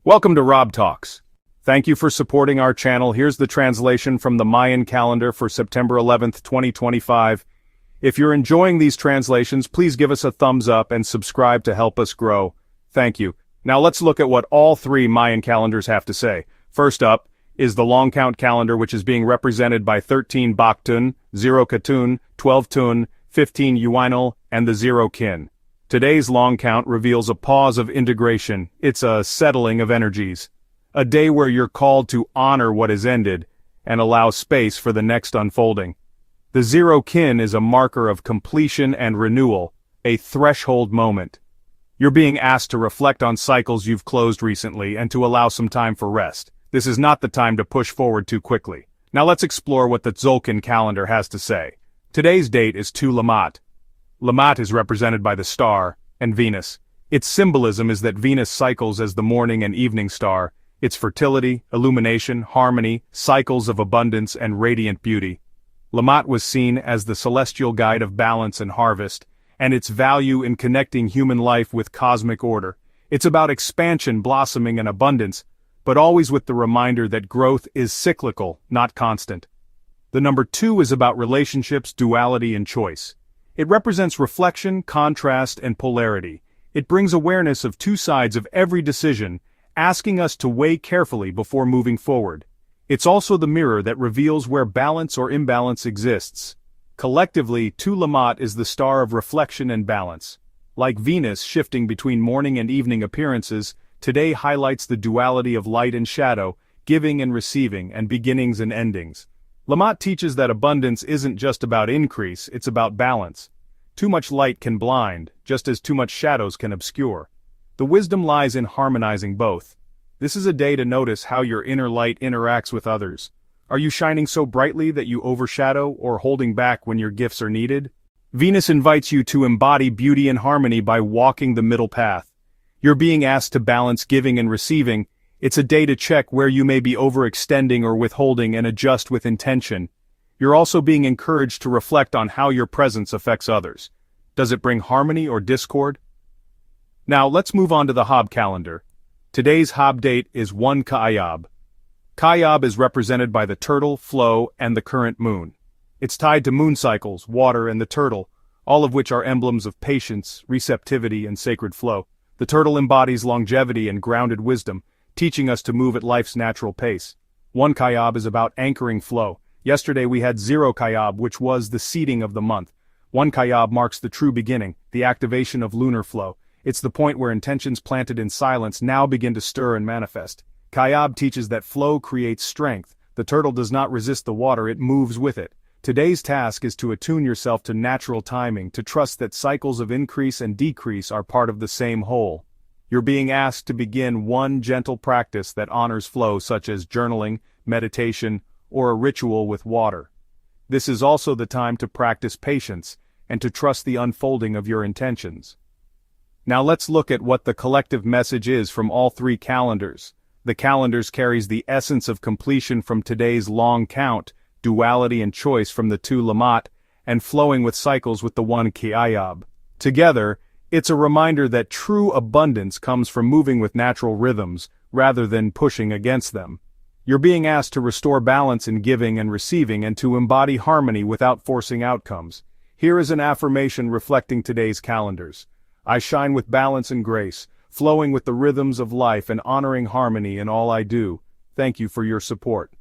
Welcome to Rob Talks. Thank you for supporting our channel. Here's the translation from the Mayan calendar for September 11th, 2025. If you're enjoying these translations, please give us a thumbs up and subscribe to help us grow. Thank you. Now let's look at what all three Mayan calendars have to say. First up is the long count calendar, which is being represented by 13 Baktun, 0 Katun, 12 Tun, 15 Yuinal, and the Tzolk'in. Today's long count reveals a pause of integration. It's a settling of energies. A day where you're called to honor what is ended and allow space for the next unfolding. The Tzolk'in is a marker of completion and renewal, a threshold moment. You're being asked to reflect on cycles you've closed recently and to allow some time for rest. This is not the time to push forward too quickly. Now let's explore what the Tzolk'in calendar has to say. Today's date is 2 Lammat. Lammat is represented by the star and Venus. Its symbolism is that Venus cycles as the morning and evening star. Its fertility, illumination, harmony, cycles of abundance and radiant beauty. Lammat was seen as the celestial guide of balance and harvest, and its value in connecting human life with cosmic order. It's about expansion, blossoming, and abundance, but always with the reminder that growth is cyclical, not constant. The number 2 is about relationships, duality, and choice. It represents reflection, contrast, and polarity. It brings awareness of two sides of every decision, asking us to weigh carefully before moving forward. It's also the mirror that reveals where balance or imbalance exists. Collectively, 2 Lammat is the star of reflection and balance. Like Venus shifting between morning and evening appearances, today highlights the duality of light and shadow, giving and receiving, and beginnings and endings. Lammat teaches that abundance isn't just about increase, it's about balance. Too much light can blind, just as too much shadows can obscure. The wisdom lies in harmonizing both. This is a day to notice how your inner light interacts with others. Are you shining so brightly that you overshadow or holding back when your gifts are needed? Venus invites you to embody beauty and harmony by walking the middle path. You're being asked to balance giving and receiving. It's a day to check where you may be overextending or withholding and adjust with intention. You're also being encouraged to reflect on how your presence affects others. Does it bring harmony or discord? Now let's move on to the Hab calendar. Today's Hab date is 1 Ka'ayab. Ka'ayab is represented by the turtle, flow, and the current moon. It's tied to moon cycles, water, and the turtle, all of which are emblems of patience, receptivity, and sacred flow. The turtle embodies longevity and grounded wisdom, teaching us to move at life's natural pace. 1 Ka'ayab is about anchoring flow. Yesterday we had 0 Ka'ayab, which was the seeding of the month. 1 Ka'ayab marks the true beginning, the activation of lunar flow. It's the point where intentions planted in silence now begin to stir and manifest. Ka'ayab teaches that flow creates strength. The turtle does not resist the water, it moves with it. Today's task is to attune yourself to natural timing, to trust that cycles of increase and decrease are part of the same whole. You're being asked to begin one gentle practice that honors flow, such as journaling, meditation, or a ritual with water. This is also the time to practice patience and to trust the unfolding of your intentions. Now let's look at what the collective message is from all three calendars. The calendars carries the essence of completion from today's long count, duality and choice from the 2 Lammat, and flowing with cycles with the 1 Ka'ayab. Together, it's a reminder that true abundance comes from moving with natural rhythms, rather than pushing against them. You're being asked to restore balance in giving and receiving and to embody harmony without forcing outcomes. Here is an affirmation reflecting today's calendars. I shine with balance and grace, flowing with the rhythms of life and honoring harmony in all I do. Thank you for your support.